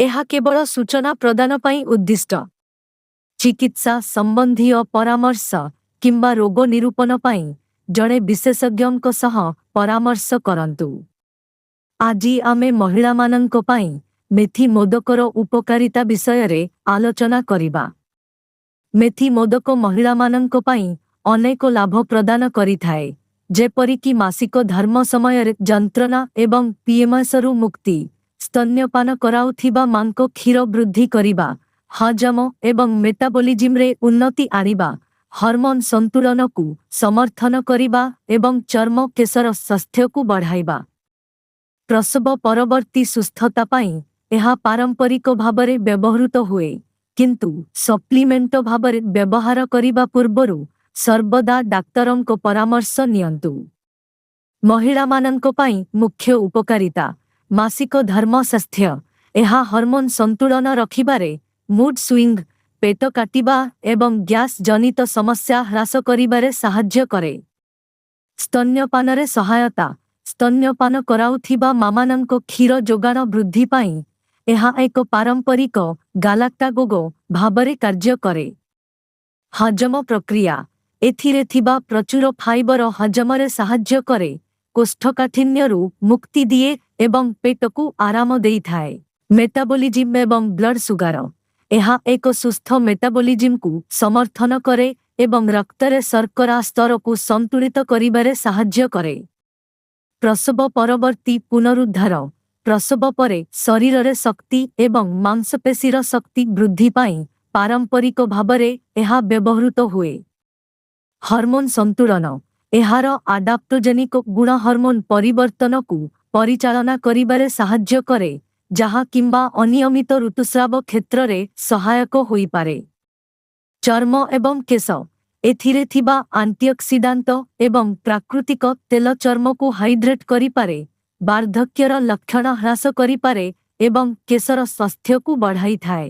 ଏହା କେବଳ ସୂଚନା ପ୍ରଦାନ ପାଇଁ ଉଦ୍ଦିଷ୍ଟ। ଚିକିତ୍ସା ସମ୍ବନ୍ଧୀୟ ପରାମର୍ଶ କିମ୍ବା ରୋଗ ନିରୂପଣ ପାଇଁ ଜଣେ ବିଶେଷଜ୍ଞଙ୍କ ସହ ପରାମର୍ଶ କରନ୍ତୁ। ଆଜି ଆମେ ମହିଳାମାନଙ୍କ ପାଇଁ ମେଥି ମୋଦକର ଉପକାରିତା ବିଷୟରେ ଆଲୋଚନା କରିବା। ମେଥି ମୋଦକ ମହିଳାମାନଙ୍କ ପାଇଁ ଅନେକ ଲାଭ ପ୍ରଦାନ କରିଥାଏ, ଯେପରିକି ମାସିକ ଧର୍ମ ସମୟରେ ଯନ୍ତ୍ରଣା ଏବଂ ପିଏମ୍ଏସ୍ରୁ ମୁକ୍ତି, ସ୍ତନ୍ୟପାନ କରାଉଥିବା ମାଙ୍କ କ୍ଷୀର ବୃଦ୍ଧି କରିବା, ହଜମ ଏବଂ ମେଟାବଲିଜିମ୍ରେ ଉନ୍ନତି ଆଣିବା, ହର୍ମୋନ୍ ସନ୍ତୁଳନକୁ ସମର୍ଥନ କରିବା ଏବଂ ଚର୍ମ କେଶର ସ୍ୱାସ୍ଥ୍ୟକୁ ବଢ଼ାଇବା। ପ୍ରସବ ପରବର୍ତ୍ତୀ ସୁସ୍ଥତା ପାଇଁ ଏହା ପାରମ୍ପରିକ ଭାବରେ ବ୍ୟବହୃତ ହୁଏ, କିନ୍ତୁ ସପ୍ଲିମେଣ୍ଟ ଭାବରେ ବ୍ୟବହାର କରିବା ପୂର୍ବରୁ ସର୍ବଦା ଡାକ୍ତରଙ୍କ ପରାମର୍ଶ ନିଅନ୍ତୁ। ମହିଳାମାନଙ୍କ ପାଇଁ ମୁଖ୍ୟ ଉପକାରିତା। ମାସିକ ଧର୍ମ ସ୍ୱାସ୍ଥ୍ୟ। ଏହା ହର୍ମୋନ୍ ସନ୍ତୁଳନ ରଖିବାରେ, ମୁଡ୍ ସୁଇଙ୍ଗ, ପେଟ କାଟିବା ଏବଂ ଗ୍ୟାସ୍ ଜନିତ ସମସ୍ୟା ହ୍ରାସ କରିବାରେ ସାହାଯ୍ୟ କରେ। ସ୍ତନ୍ୟପାନରେ ସହାୟତା। ସ୍ତନ୍ୟପାନ କରାଉଥିବା ମାମାନଙ୍କ କ୍ଷୀର ଯୋଗାଣ ବୃଦ୍ଧି ପାଇଁ ଏହା ଏକ ପାରମ୍ପରିକ ଗାଲାକ୍ଟାଗୋଗ ଭାବରେ କାର୍ଯ୍ୟ କରେ। ହଜମ ପ୍ରକ୍ରିୟା। ଏଥିରେ ଥିବା ପ୍ରଚୁର ଫାଇବର ହଜମରେ ସାହାଯ୍ୟ କରେ, କୋଷ୍ଠକାଠିନ୍ୟରୁ ମୁକ୍ତି ଦିଏ ଏବଂ ପେଟକୁ ଆରାମ ଦେଇଥାଏ। ମେଟାବଲିଜିମ୍ ଏବଂ ବ୍ଲଡ୍ ସୁଗାର। ଏହା ଏକ ସୁସ୍ଥ ମେଟାବଲିଜିମ୍କୁ ସମର୍ଥନ କରେ ଏବଂ ରକ୍ତରେ ଶର୍କରା ସ୍ତରକୁ ସନ୍ତୁଳିତ କରିବାରେ ସାହାଯ୍ୟ କରେ। ପ୍ରସବ ପରବର୍ତ୍ତୀ ପୁନରୁଦ୍ଧାର। ପ୍ରସବ ପରେ ଶରୀରରେ ଶକ୍ତି ଏବଂ ମାଂସପେଶୀର ଶକ୍ତି ବୃଦ୍ଧି ପାଇଁ ପାରମ୍ପରିକ ଭାବରେ ଏହା ବ୍ୟବହୃତ ହୁଏ। ହର୍ମୋନ୍ ସନ୍ତୁଳନ। ଏହାର ଆଡାପ୍ଟୋଜେନିକ ଗୁଣ ହର୍ମୋନ୍ ପରିବର୍ତ୍ତନକୁ ପରିଚାଳନା କରିବାରେ ସାହାଯ୍ୟ କରେ, ଯାହା କିମ୍ବା ଅନିୟମିତ ଋତୁସ୍ରାବ କ୍ଷେତ୍ରରେ ସହାୟକ ହୋଇପାରେ। ଚର୍ମ ଏବଂ କେଶ। ଏଥିରେ ଥିବା ଆଣ୍ଟିଅକ୍ସିଡାଣ୍ଟ ଏବଂ ପ୍ରାକୃତିକ ତେଲ ଚର୍ମକୁ ହାଇଡ୍ରେଟ୍ କରିପାରେ, ବାର୍ଦ୍ଧକ୍ୟର ଲକ୍ଷଣ ହ୍ରାସ କରିପାରେ ଏବଂ କେଶର ସ୍ୱାସ୍ଥ୍ୟକୁ ବଢ଼ାଇଥାଏ।